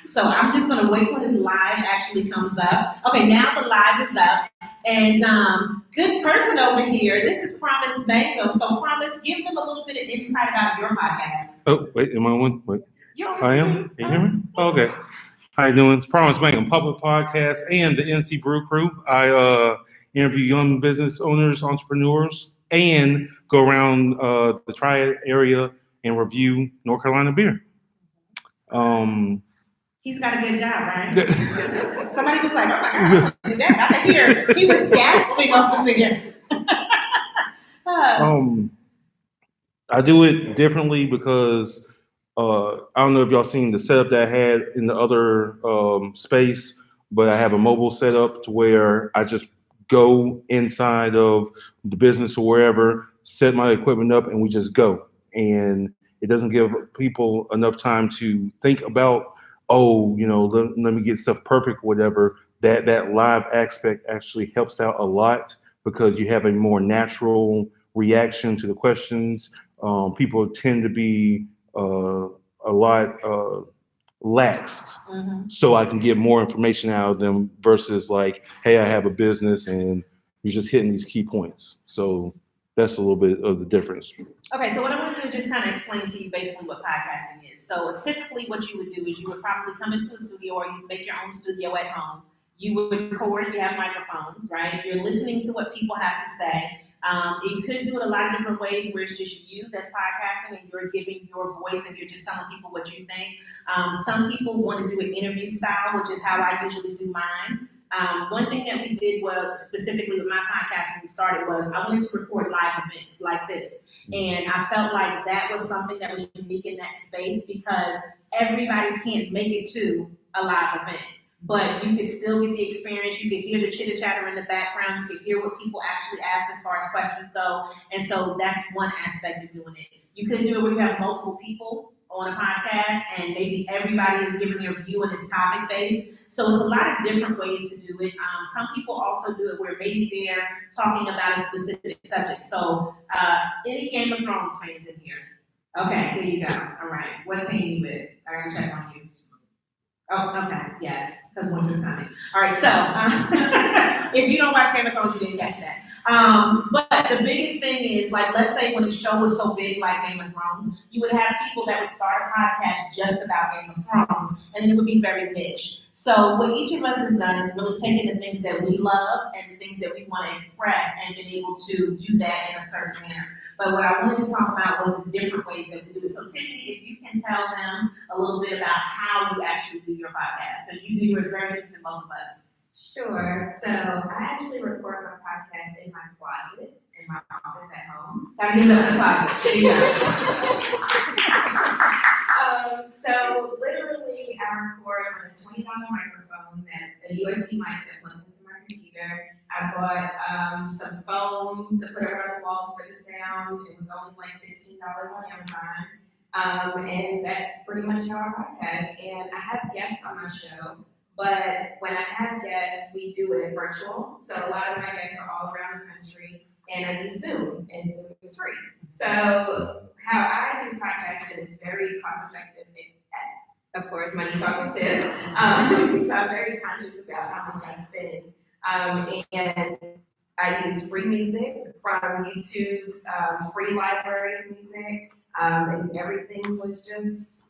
So I'm just going to wait till his live actually comes up. Okay, now the live is up. And good person over here. This is Promise Mangum. So Promise, give them a little bit of insight about your podcast. Oh, wait, am I on? Wait. I am? Can you hear me? Oh, okay. How you doing? It's Promise Mangum Public Podcast and the NC Brew Crew. I interview young business owners, entrepreneurs, and go around the Triad area and review North Carolina beer. He's got a good job, right? Somebody was like, oh my God, I can do that. I can hear he was gasping over there. I do it differently because I don't know if y'all seen the setup that I had in the other space, but I have a mobile setup to where I just go inside of the business or wherever, set my equipment up, and we just go. And it doesn't give people enough time to think about, let me get stuff perfect, whatever. That live aspect actually helps out a lot because you have a more natural reaction to the questions. People tend to be a lot laxed, so I can get more information out of them versus like, hey, I have a business and you're just hitting these key points. So that's a little bit of the difference. Okay, so what I want to do is just kind of explain to you basically what podcasting is. So typically what you would do is you would probably come into a studio or you make your own studio at home. You would record, you have microphones, right? You're listening to what people have to say. You could do it a lot of different ways where it's just you that's podcasting and you're giving your voice and you're just telling people what you think. Some people want to do an interview style, which is how I usually do mine. One thing that we did specifically with my podcast when we started was I wanted to record live events like this. And I felt like that was something that was unique in that space because everybody can't make it to a live event. But you could still get the experience. You could hear the chitter chatter in the background. You could hear what people actually ask as far as questions go. And so that's one aspect of doing it. You could do it where you have multiple people on a podcast and maybe everybody is giving their view and it's topic based. So it's a lot of different ways to do it. Some people also do it where maybe they're talking about a specific subject. So any Game of Thrones fans in here? Okay, there you go. All right. What team you with? I gotta check on you. Oh, okay, yes, because winter's coming. All right, so if you don't watch Game of Thrones, you didn't catch that. But the biggest thing is, like, let's say when the show was so big like Game of Thrones, you would have people that would start a podcast just about Game of Thrones, and then it would be very niche. So what each of us has done is really taken the things that we love and the things that we want to express and been able to do that in a certain manner. But what I wanted to talk about was the different ways that we do it. So Tiffany, if you can tell them a little bit about how you actually do your podcast, because you do yours very different than both of us. Sure. So I actually record my podcast in my closet, in my office at home. Gotta get up in the closet. So literally, I record on a $20 microphone, a USB mic that plugs into my computer. I bought some foam to put around the walls for the sound. It was only like $15 on Amazon. And that's pretty much how I podcast. And I have guests on my show, but when I have guests, we do it virtual. So a lot of my guests are all around the country, and I use Zoom, and Zoom is free. So how I do podcasting is very cost effective. Of course, money talking too. So I'm very conscious about how much I spend. And I use free music from YouTube's free library of music, and everything was just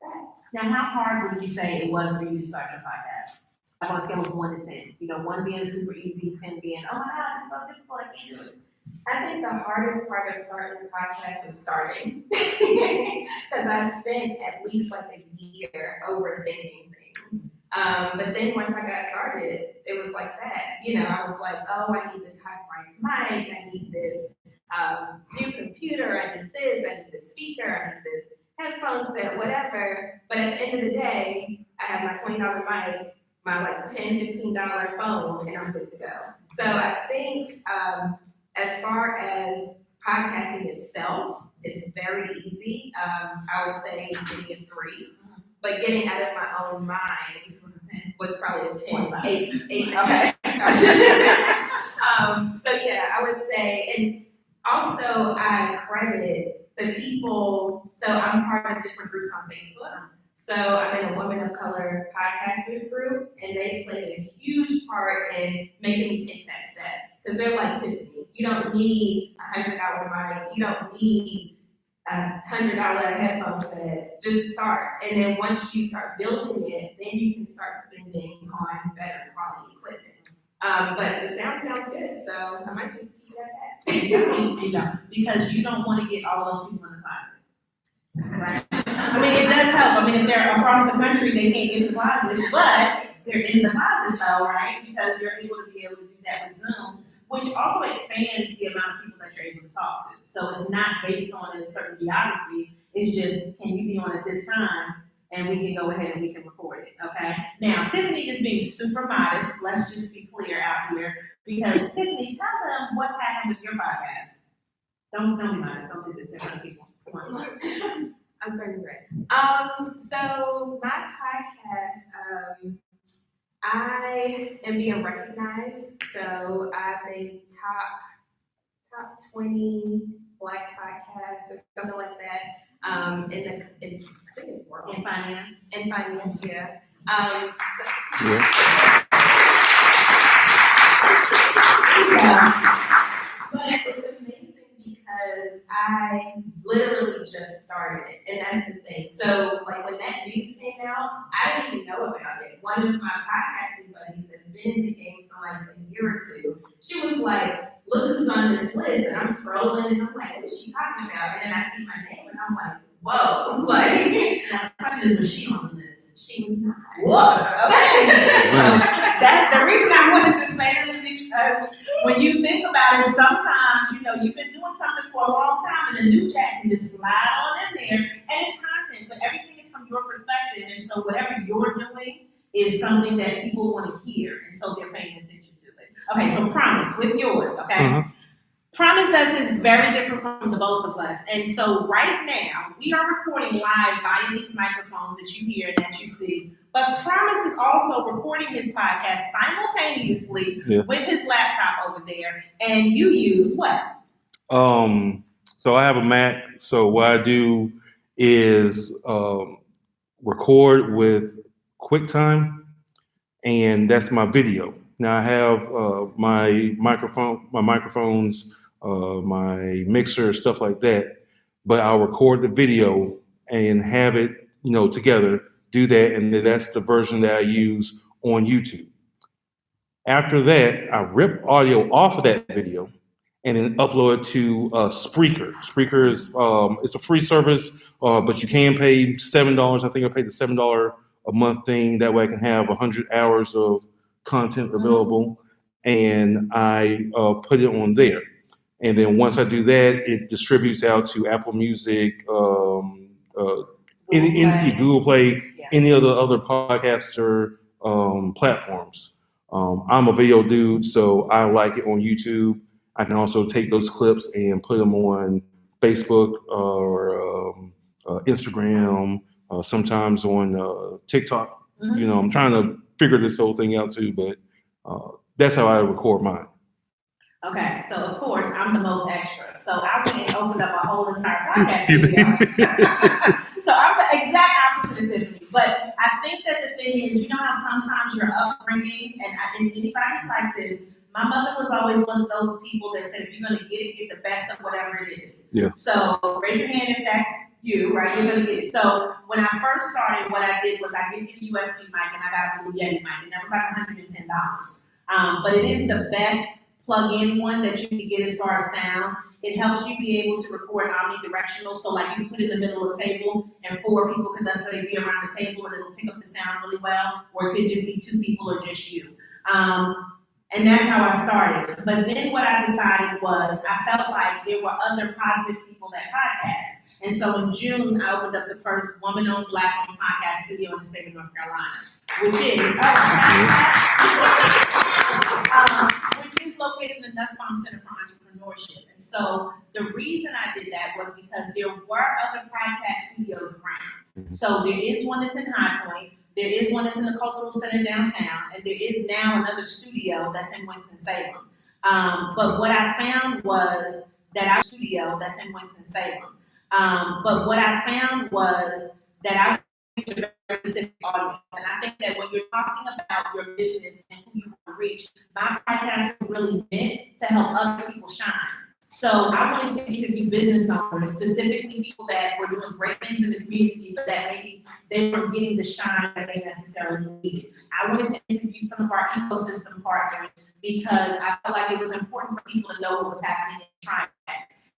that. Now, how hard would you say it was for you to start your podcast? Like on a scale of 1 to 10. 1 being super easy, 10 being, oh my God, it's so difficult, I can't do it. I think the hardest part of starting the podcast was starting, because I spent at least like a year overthinking things. But then once I got started, it was like that. I was like, oh, I need this high-priced mic, I need this new computer, I need this, I need this speaker, I need this headphone set, whatever. But at the end of the day, I have my $20 mic, my like $10, $15 phone, and I'm good to go. So I think as far as podcasting itself, it's very easy. I would say maybe a 3. But getting out of my own mind was probably a 10. 8. Okay. So yeah, I would say, and also I credit the people. So I'm part of different groups on Facebook. So I'm in a Women of Color podcasters group, and they played a huge part in making me take that step. Because they're like, Tiffany, you don't need $100 mic, you don't need $100 headphone set. Just start, and then once you start building it, then you can start spending on better quality equipment. But the sound sounds good, so I might just keep at that. You don't, because you don't want to get all those people in the closet. Right? I mean, it does help. I mean, if they're across the country, they can't get in the closets, but they're in the closet though, right? Because you're able to be able to do that with Zoom, which also expands the amount of people that you're able to talk to. So it's not based on a certain geography. It's just, can you be on at this time? And we can go ahead and we can record it, okay? Now, Tiffany is being super modest. Let's just be clear out here. Because Tiffany, tell them what's happening with your podcast. Don't be modest. Don't do this in front of people. Come on. I'm turning red. So my podcast, I am being recognized. So I've been top 20 Black podcasts or something like that. In I think it's world. In finance. In finance, yeah. But it's amazing because I literally just started it, and that's the thing. So, like when that news came out, I didn't even know about it. One of my podcasting buddies that's been in the game for like a year or two, she was like, "Look who's on this list," and I'm scrolling, and I'm like, "What is she talking about?" And then I see my name, and I'm like, "Whoa!" Like, Now, the question is, was she on the list? she was not. Whoa! Okay. So that's the reason I wanted to say this, because when you think about it, sometimes, you've been doing something for a long time, and a new chat can just slide on in there, and it's content, but everything is from your perspective, and so whatever you're doing is something that people want to hear, and so they're paying attention to it. Okay, so Promise, with yours, okay? Mm-hmm. Promise does is very different from the both of us. And so right now, we are recording live via these microphones that you hear and that you see. But Promise is also recording his podcast simultaneously with his laptop over there. And you use what? So I have a Mac. So what I do is record with QuickTime, and that's my video. Now I have my microphones, my mixer, stuff like that. But I'll record the video and have it, together. Do that, and that's the version that I use on YouTube. After that, I rip audio off of that video and then upload it to Spreaker. Spreaker is it's a free service, but you can pay $7. I think I paid the $7 a month thing. That way I can have 100 hours of content available, and I put it on there. And then once I do that, it distributes out to Apple Music, any Google Play, any other podcaster platforms. I'm a video dude, so I like it on YouTube. I can also take those clips and put them on Facebook or Instagram, sometimes on TikTok. Mm-hmm. I'm trying to figure this whole thing out too, but that's how I record mine. Okay, so of course I'm the most extra. So I went and opened up a whole entire podcast studio. So I'm the exact opposite of Tiffany. But I think that the thing is, how sometimes your upbringing, and I think anybody's like this, my mother was always one of those people that said, if you're going to get it, get the best of whatever it is. Yeah. So raise your hand if that's you, right? You're going to get it. So when I first started, what I did was I did get a USB mic, and I got a Blue Yeti mic, and that was like $110. But it is the best plug-in one that you can get as far as sound. It helps you be able to record omnidirectional. So like you put it in the middle of the table and 4 people can necessarily be around the table and it'll pick up the sound really well, or it could just be 2 people or just you. And that's how I started. But then what I decided was I felt like there were other positive people that podcast. And so in June, I opened up the first woman-owned, Black-owned podcast studio in the state of North Carolina, which is located in the Nussbaum Center for Entrepreneurship. And so the reason I did that was because there were other podcast studios around. So there is one that's in High Point, there is one that's in the Cultural Center downtown, and there is now another studio that's in Winston-Salem. But what I found was that I studio that's in Winston-Salem. But what I found was that I reach a very specific audience. And I think that when you're talking about your business and who you want to reach, my podcast was really meant to help other people shine. So I wanted to interview business owners, specifically people that were doing great things in the community, but that maybe they weren't getting the shine that they necessarily needed. I wanted to interview some of our ecosystem partners because I felt like it was important for people to know what was happening in Triad.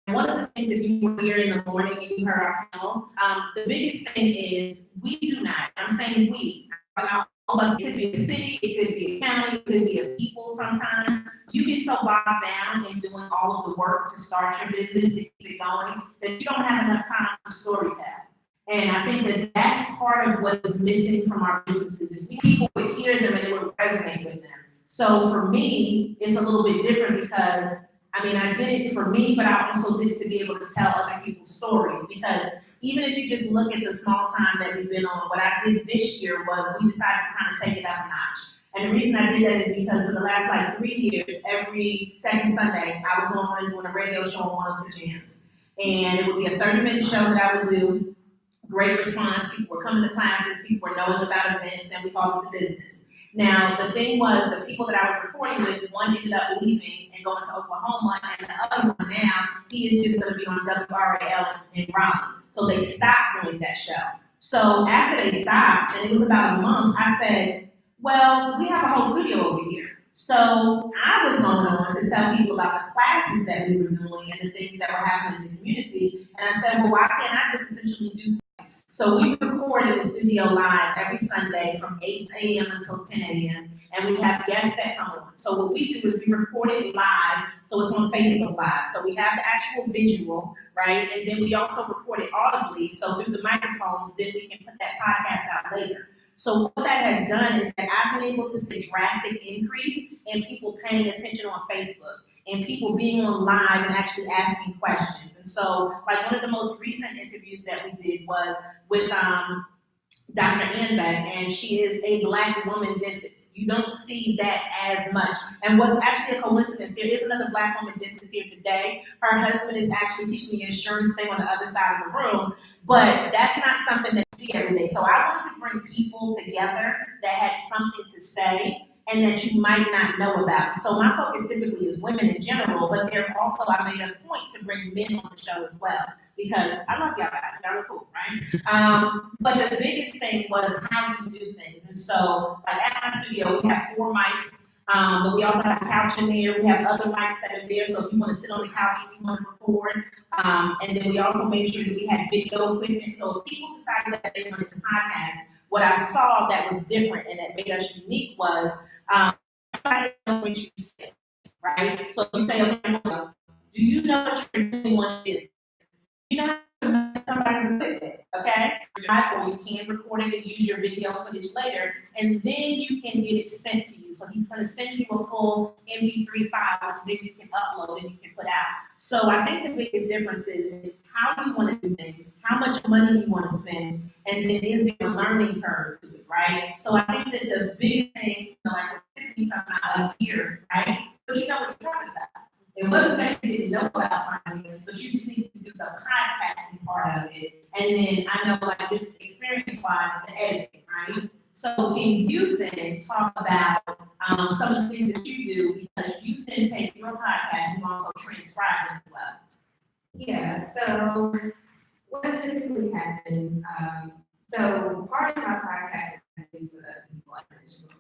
And one of the things, if you were here in the morning and you heard our panel, the biggest thing is we do not, I'm saying we, all of us, it could be a city, it could be a county, it could be a people sometimes. You get so bogged down in doing all of the work to start your business, to keep it going, that you don't have enough time to storytell. And I think that that's part of what is missing from our businesses, is people would hear them and it would resonate with them. So for me, it's a little bit different because I mean, I did it for me, but I also did it to be able to tell other people's stories. Because even if you just look at the small time that we've been on, what I did this year was we decided to kind of take it up a notch. And the reason I did that is because for the last like 3 years, every second Sunday, I was going on and doing a radio show on 102 Jams. And it would be a 30-minute show that I would do. Great response. People were coming to classes. People were knowing about events, and we called it the business. Now, the thing was, the people that I was recording with, one ended up leaving and going to Oklahoma, and the other one now, he is just going to be on WRAL in Raleigh. So they stopped doing that show. So after they stopped, and it was about a month, I said, well, we have a whole studio over here. So I was going on to tell people about the classes that we were doing and the things that were happening in the community. And I said, well, why can't I just essentially do? So we record in the studio live every Sunday from 8 a.m. until 10 a.m. and we have guests that come on. So what we do is we record it live, so it's on Facebook Live. So we have the actual visual, right? And then we also record it audibly, so through the microphones, then we can put that podcast out later. So what that has done is that I've been able to see a drastic increase in people paying attention on Facebook and people being on live and actually asking questions. And so, like, one of the most recent interviews that we did was with Dr. Anbeck, and she is a Black woman dentist. You don't see that as much. And what's actually a coincidence, there is another Black woman dentist here today. Her husband is actually teaching the insurance thing on the other side of the room, but that's not something that you see every day. So I wanted to bring people together that had something to say and that you might not know about. So my focus typically is women in general, but there also I made a point to bring men on the show as well, because I love y'all guys, y'all are cool, right? But the biggest thing was how you do things. And so like at my studio, we have 4 mics, but we also have a couch in there. We have other mics that are there, so if you want to sit on the couch and you want to record. And then we also made sure that we had video equipment. So if people decided that they wanted to podcast, what I saw that was different and that made us unique was everybody knows what you say, right? So if you say, okay, well, do you know what you're doing once you know how to manage somebody's equipment, okay? Or you can record it and use your video footage later, and then you can get it sent to you. So he's going to send you a full MP3 file, which then you can upload and you can put out. So I think the biggest difference is how you want to do things, how much money you want to spend, and then is there a learning curve to it, right? So I think that the biggest thing, like what Tiffany's talking about a year, right? But you know what you're talking about. It wasn't that you didn't know about finance, but you just need to do the podcasting part of it. And then I know, like, just experience-wise, the editing, right? So can you then talk about some of the things that you do, because you then take your podcast and you also transcribe it as well? Yeah, so what typically happens, so part of my podcast is the people I mentioned before.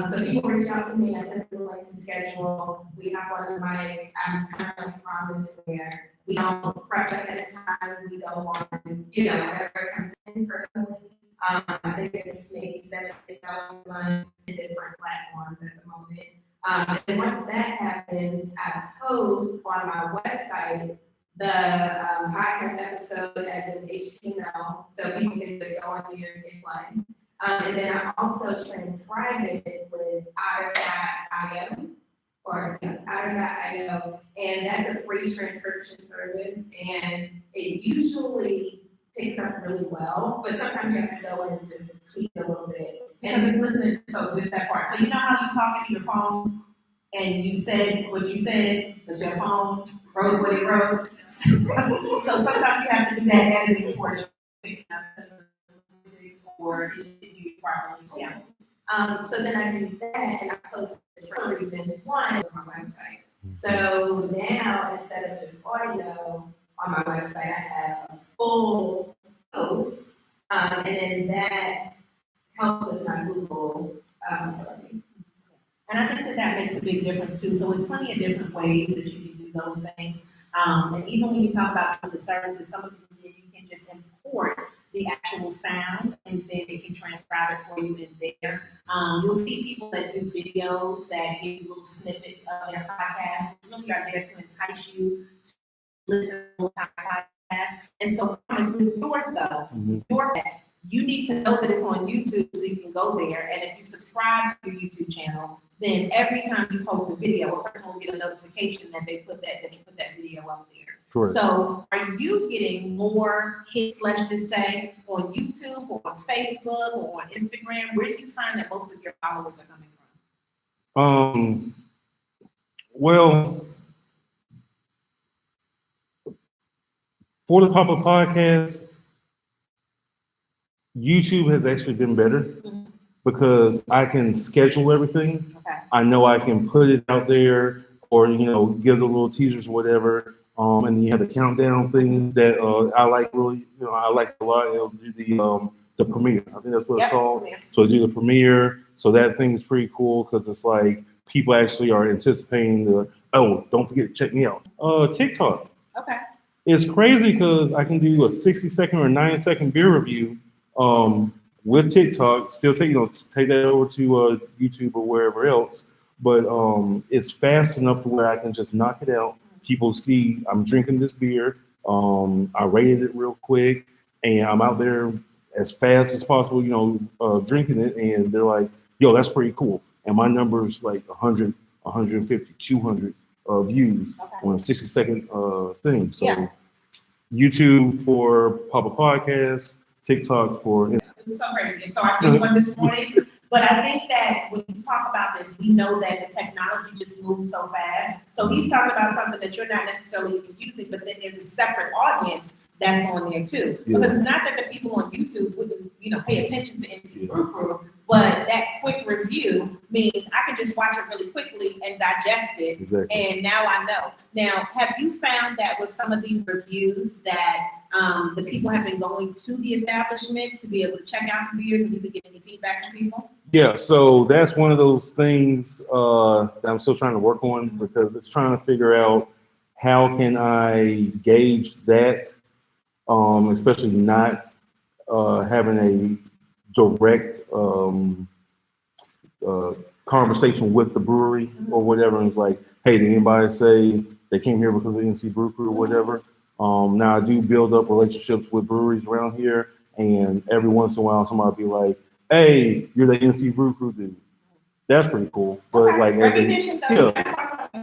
So people reach out to me, I send them a link to schedule, we hop on the mic, I'm kind of like promised where we don't prep ahead of time, we go on, whatever comes in personally. I think it's maybe $70,000 a month in different platforms at the moment. And once that happens, I post on my website the podcast episode as an HTML, so people can just go on here and hit play. And then I also transcribe it with Otter.io, Otter.io, and that's a free transcription service, and it usually picks up really well, but sometimes you have to go in and just tweak it a little bit. Because it's listening, so just that part. So you know how you talk to your phone and you said what you said, but your phone wrote what it wrote? So sometimes you have to do that editing portion. or distribute it properly. Yeah. So then I do that and I post the two reasons. One, on my website. So now instead of just audio on my website, I have a full post, and then that helps with my Google learning. And I think that that makes a big difference too. So it's plenty of different ways that you can do those things. And even when you talk about some of the services, some of them you can just import the actual sound and then they can transcribe it for you in there. You'll see people that do videos that give you little snippets of their podcast, which really are there to entice you to listen to the podcast. And so as with yours though, you need to know that it's on YouTube so you can go there. And if you subscribe to your YouTube channel, then every time you post a video, a person will get a notification that you put that video up there. Sure. So are you getting more hits, let's just say, on YouTube or on Facebook or on Instagram? Where do you find that most of your followers are coming from? Well, for the Papa Podcast, YouTube has actually been better because I can schedule everything. Okay. I know I can put it out there or, give the little teasers or whatever. And then you have the countdown thing that I like really, I like a lot. It'll do the premiere. I think that's what it's called. Yeah. So I do the premiere. So that thing is pretty cool because it's like people actually are anticipating don't forget to check me out. TikTok. Okay. It's crazy because I can do a 60-second or 90-second beer review with TikTok. Still take that over to YouTube or wherever else. But it's fast enough to where I can just knock it out. People see I'm drinking this beer. I rated it real quick, and I'm out there as fast as possible, drinking it, and they're like, "Yo, that's pretty cool." And my number's like 100, 150, 200 views on a 60-second thing. So Yeah. YouTube for Papa Podcast, TikTok for. It was so crazy. And so I did one this morning. But I think that when you talk about this, we know that the technology just moves so fast. So he's talking about something that you're not necessarily even using, but then there's a separate audience that's on there too. Yeah. Because it's not that the people on YouTube wouldn't, pay attention to NC Brew Crew, but that quick review means I can just watch it really quickly and digest it. Exactly. And now I know. Now, have you found that with some of these reviews that the people have been going to the establishments to be able to check out the beers and you can get any feedback from people? Yeah, so that's one of those things that I'm still trying to work on because it's trying to figure out how can I gauge that, especially not having a direct conversation with the brewery or whatever. And it's like, hey, did anybody say they came here because of NC Brew Crew or whatever? Now I do build up relationships with breweries around here, and every once in a while somebody will be like, hey, you're the NC Brew Crew dude. That's pretty cool. But Okay. like, recognition,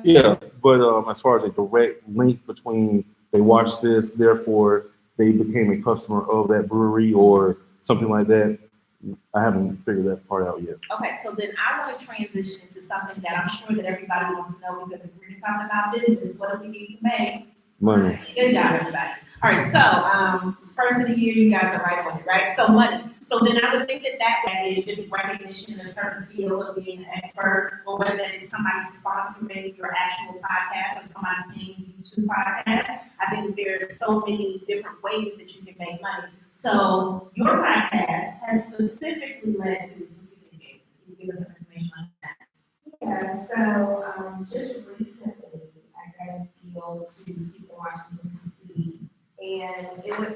yeah. But as far as a direct link between they watched this, therefore they became a customer of that brewery or something like that, I haven't figured that part out yet. Okay, so then I want to transition into something that I'm sure that everybody wants to know because if we're talking about business, what do we need to make? Money. Good job, everybody. All right, so first of the year, you guys are right on it, right? So money. So then I would think that is just recognition in a certain field of being an expert, or whether that is somebody sponsoring your actual podcast or somebody paying you to podcast. I think there are so many different ways that you can make money. So your podcast has specifically led to some speaking engagements. Can you give us some information on that? Yeah, so just recently I got a deal to speak in Washington, D.C. And it was,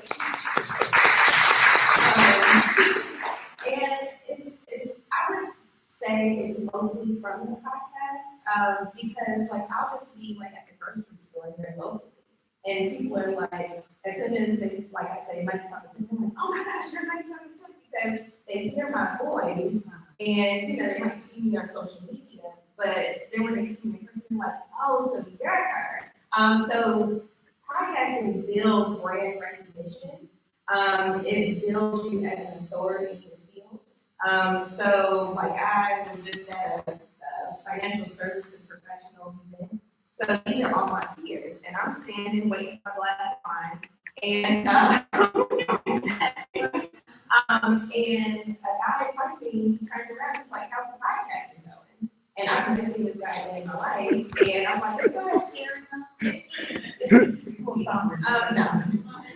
and it's I would say it's mostly from the podcast, because like I'll just be like at the grocery store here locally, and people are like, as soon as they, like I say, Mike talking to me, I'm like, oh my gosh, you're Mike talking to me, because they hear my voice, and they might see me on social media, but then when they see me in person, they're like, oh, so you're her. So podcasting builds brand recognition. It builds you as an authority in the field. So like I was just at a financial services professional event. So these are all my peers, and I'm standing waiting for my glass of wine. And And a guy in front of me turns around and he's like, how's the podcasting going? And I've never seen this guy in my life. And I'm like, this guy is scary. This is cool stuff. No.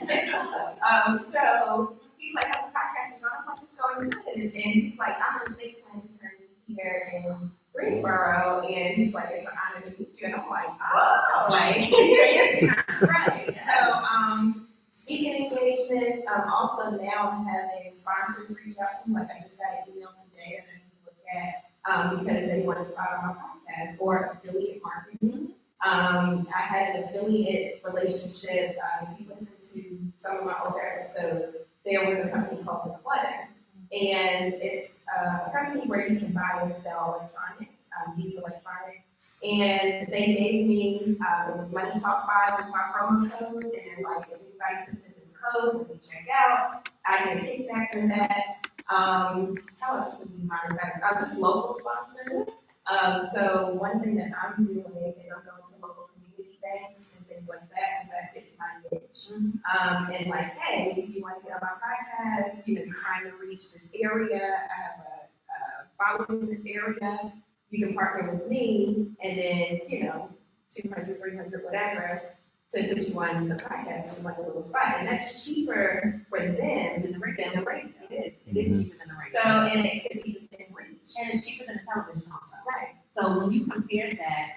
It's cool. So he's like, how's the podcasting going? I'm like, it's going good. And he's like, I'm an estate planning attorney here in Greensboro. And he's like, it's an honor to meet you. And I'm like, oh, like, right. So, speaking engagements, also now I'm having sponsors reach out to me. Like I just got an email today that I need to look at because they want to spot on my podcast or affiliate marketing. I had an affiliate relationship. If you listen to some of my older episodes, there was a company called Declutter. And it's a company where you can buy and sell electronics, used electronics. And they gave me, it was Money Talk 5 was my promo code, and like if anybody puts in this code when they check out, I get a kickback for that. How else would you monetize? Just local sponsors. So one thing that I'm doing is I'm going to local community banks and things like that because that fits my niche. And like, hey, if you want to get on my podcast, you know, you're trying to reach this area, I have a following in this area. You can partner with me, and then, you know, 200, 300, whatever, to put you on the podcast in like a little spot. And that's cheaper for them than the radio. It is cheaper than the radio. So, and it could be the same reach. And it's cheaper than the television also. Right. So when you compare that,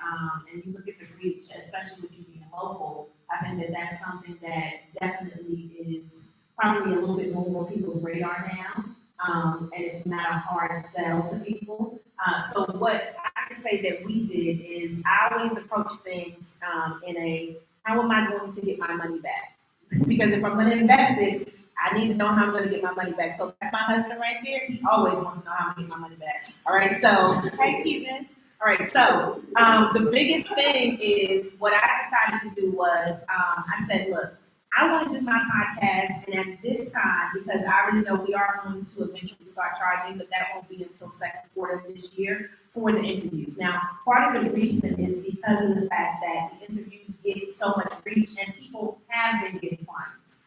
and you look at the reach, especially with you being local, I think that that's something that definitely is probably a little bit more people's radar now. And it's not a hard sell to people. So what I can say that we did is I always approach things in a, how am I going to get my money back? Because if I'm going to invest it, I need to know how I'm going to get my money back. So that's my husband right there. He always wants to know how I'm going to get my money back. All right, so, hey, cuteness. All right, so the biggest thing is what I decided to do was I said, look, I want to do my podcast, and at this time, because I already know we are going to eventually start charging, but that won't be until second quarter of this year for the interviews. Now, part of the reason is because of the fact that the interviews get so much reach, and people have been getting clients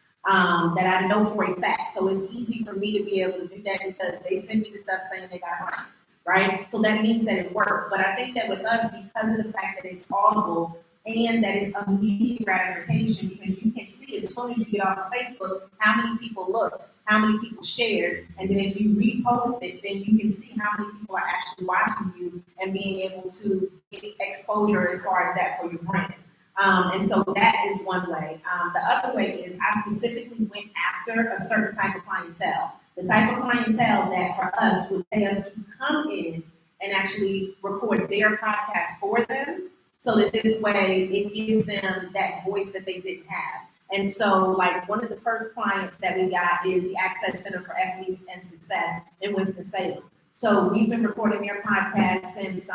that I know for a fact. So it's easy for me to be able to do that because they send me the stuff saying they got a client, right? So that means that it works. But I think that with us, because of the fact that it's audible, and that is immediate gratification because you can see as soon as you get off of Facebook how many people looked, how many people shared, and then if you repost it, then you can see how many people are actually watching you and being able to get exposure as far as that for your brand. And so that is one way. The other way is I specifically went after a certain type of clientele. The type of clientele that for us would pay us to come in and actually record their podcast for them. So that this way it gives them that voice that they didn't have. And so like one of the first clients that we got is the Access Center for Equities and Success in Winston-Salem. So we've been recording their podcast since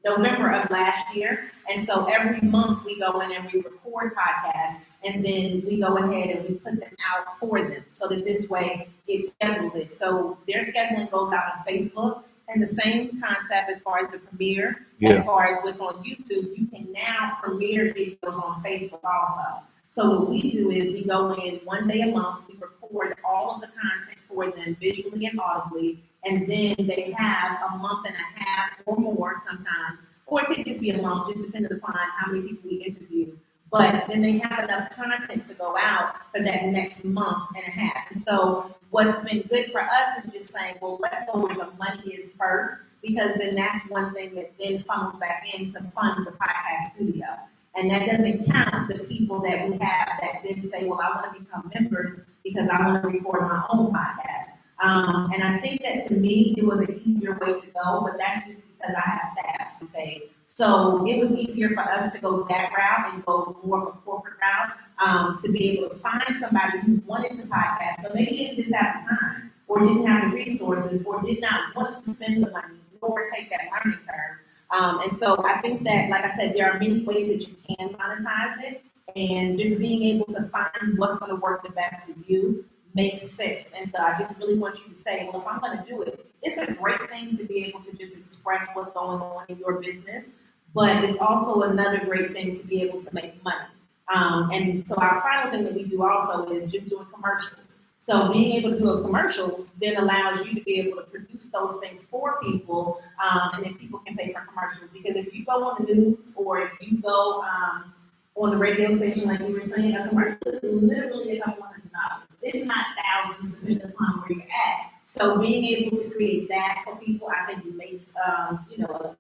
November of last year. And so every month we go in and we record podcasts and then we go ahead and we put them out for them so that this way it schedules it. So their scheduling goes out on Facebook. And the same concept as far as the premiere, as far as with on YouTube, you can now premiere videos on Facebook also. So what we do is we go in one day a month, we record all of the content for them visually and audibly, and then they have a month and a half or more sometimes, or it could just be a month, just depending upon how many people we interview. But then they have enough content to go out for that next month and a half. And so what's been good for us is just saying, well, let's go where the money is first, because then that's one thing that then funnels back in to fund the podcast studio. And that doesn't count the people that we have that then say, well, I want to become members because I want to record my own podcast. And I think that to me, it was an easier way to go, but that's just because I have staff who pay. So it was easier for us to go that route and go more of a corporate route to be able to find somebody who wanted to podcast, but maybe didn't just have the time or didn't have the resources or did not want to spend the money or take that learning curve. And so I think that, like I said, there are many ways that you can monetize it, and just being able to find what's going to work the best for you makes sense. And so I just really want you to say, well, if I'm going to do it, it's a great thing to be able to just express what's going on in your business, but it's also another great thing to be able to make money. And so our final thing that we do also is just doing commercials. So being able to do those commercials then allows you to be able to produce those things for people, and then people can pay for commercials. Because if you go on the news or if you go on the radio station, like you were saying, a commercial is literally a couple $100. It's not thousands, depending upon where you're at. So being able to create that for people, I think it makes a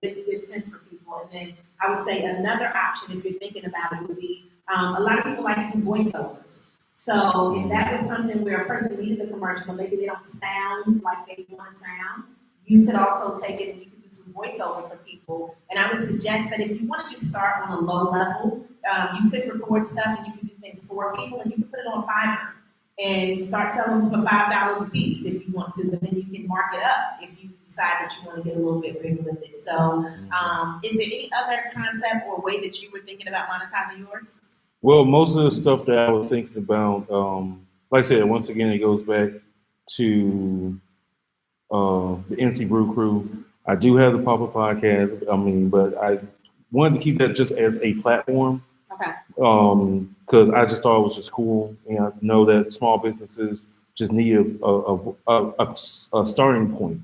good sense for people. And then I would say another option, if you're thinking about it, would be a lot of people like to do voiceovers. So if that was something where a person needed a commercial, maybe they don't sound like they want to sound, you could also take it and you could do some voiceover for people. And I would suggest that if you want to just start on a low level, you could record stuff and you could do things for people, and you could put it on Fiverr and start selling for $5 a piece if you want to, and then you can mark it up if you decide that you want to get a little bit bigger with it. So, is there any other concept or way that you were thinking about monetizing yours? Well, most of the stuff that I was thinking about, like I said, once again, it goes back to the NC Brew Crew. I do have the Papa Podcast. But I wanted to keep that just as a platform. Okay. Because I just thought it was just cool, and I know that small businesses just need a starting point.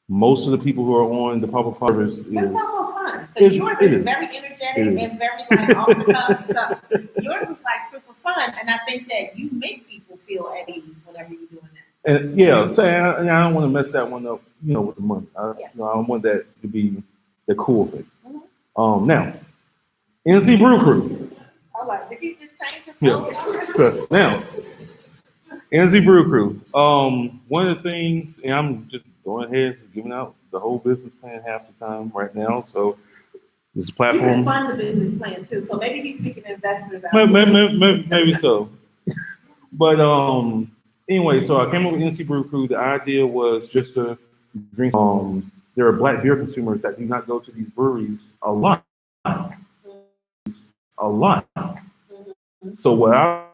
Most of the people who are on the Papa Podcast But it's also fun. Because yours is very energetic and very like off the cuff stuff. Yours is like super fun, and I think that you make people feel at ease whenever you're doing that. And yeah, so I don't want to mess that one up, with the money. I don't want that to be the cool thing. Mm-hmm. Now, NC Brew Crew. Did he just change his Yeah. Now, NC Brew Crew. One of the things, and I'm just going ahead, just giving out the whole business plan half the time right now. So this platform. You can fund the business plan too. So maybe he's seeking investors out. Maybe so. But anyway, so I came up with NC Brew Crew. The idea was just to drink. There are black beer consumers that do not go to these breweries a lot. So what I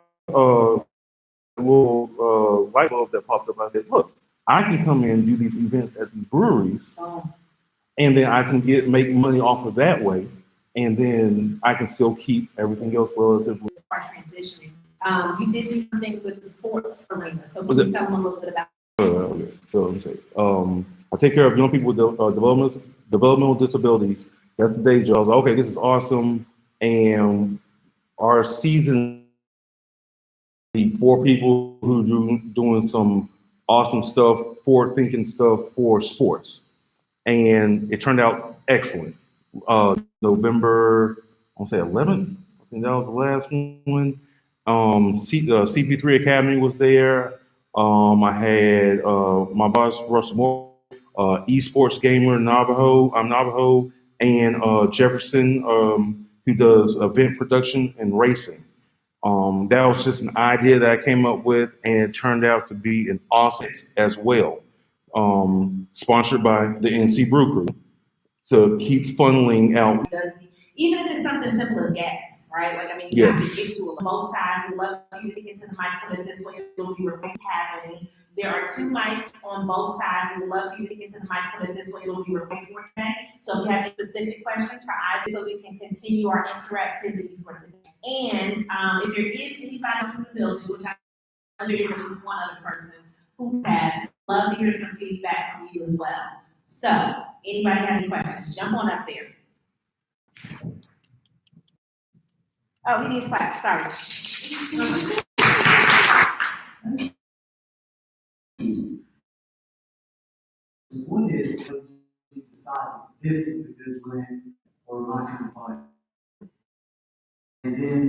little light bulb that popped up, I said, look, I can come in and do these events at these breweries, and then I can make money off of that way, and then I can still keep everything else relatively. Transitioning. You did do something with the sports arena, so can you tell them a little bit about? So let me say, I take care of young people with developmental disabilities. That's the day job. I was like, okay, this is awesome, and our season for people who doing some awesome stuff, forward-thinking stuff for sports, and it turned out excellent. November, I want to say 11th. I think that was the last one. CP3 Academy was there. I had my boss Russell Moore, esports gamer Navajo, and Jefferson, who does event production and racing. That was just an idea that I came up with, and it turned out to be an awesome as well. Sponsored by the NC Brew Crew to keep funneling out. Even if it's something simple as gas, right? You have to get to both sides. We love you to get to the mic so that this way it'll be happening. There are 2 mics on both sides. We would love for you to get to the mic so that this way it'll be recorded for today. So if you have any specific questions for either, so we can continue our interactivity for today. And if there is anybody else in the building, which I know there is at least one other person who has, we'd love to hear some feedback from you as well. So anybody have any questions? Jump on up there. Oh, he needs class. Sorry. One is when you decide this is a good blend or not going to buy. And then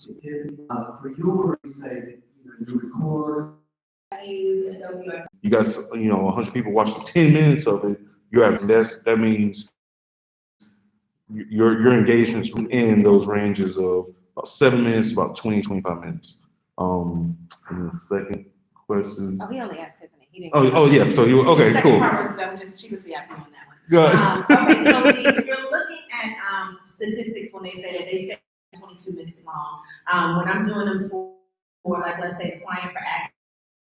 for yours, you say that you record. You guys, 100 people watching 10 minutes of it. That means your engagement's in those ranges of about 7 minutes, about 20, 25 minutes. And the second question. Oh, he only asked Tiffany. He didn't. Oh yeah. So you okay? The Cool. Part was just she was VIP on that one. Good. Okay, so if you're looking at statistics when they say that they say 22 minutes long. When I'm doing them for like let's say a client for act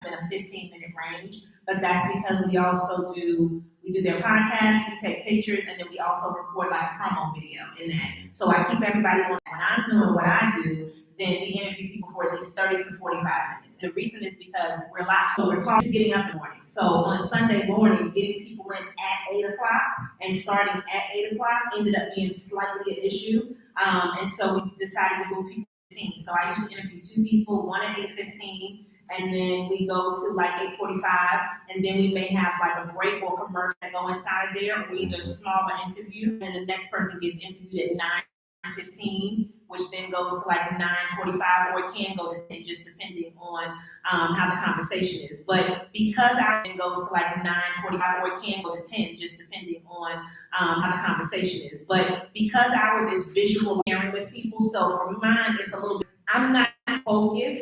in a 15-minute range, but that's because we also do their podcast, we take pictures, and then we also record like a promo video in that. So I keep everybody on. When I'm doing what I do, then we interview people for at least 30 to 45 minutes. The reason is because we're live. So we're talking getting up in the morning. So on a Sunday morning, getting people in at 8 o'clock and starting at 8 o'clock ended up being slightly an issue. And so we decided to move people to 15. So I usually interview 2 people, one at 8:15, and then we go to like 8:45, and then we may have like a break or commercial that go inside of there. We either smaller interview, and the next person gets interviewed at 9:15, which then goes to like 9:45, or it can go to 10, just depending on how the conversation is. But because our then goes to like 9:45, or it can go to 10, just depending on how the conversation is. But because ours is visual sharing with people, so for mine, it's a little bit, I'm not focused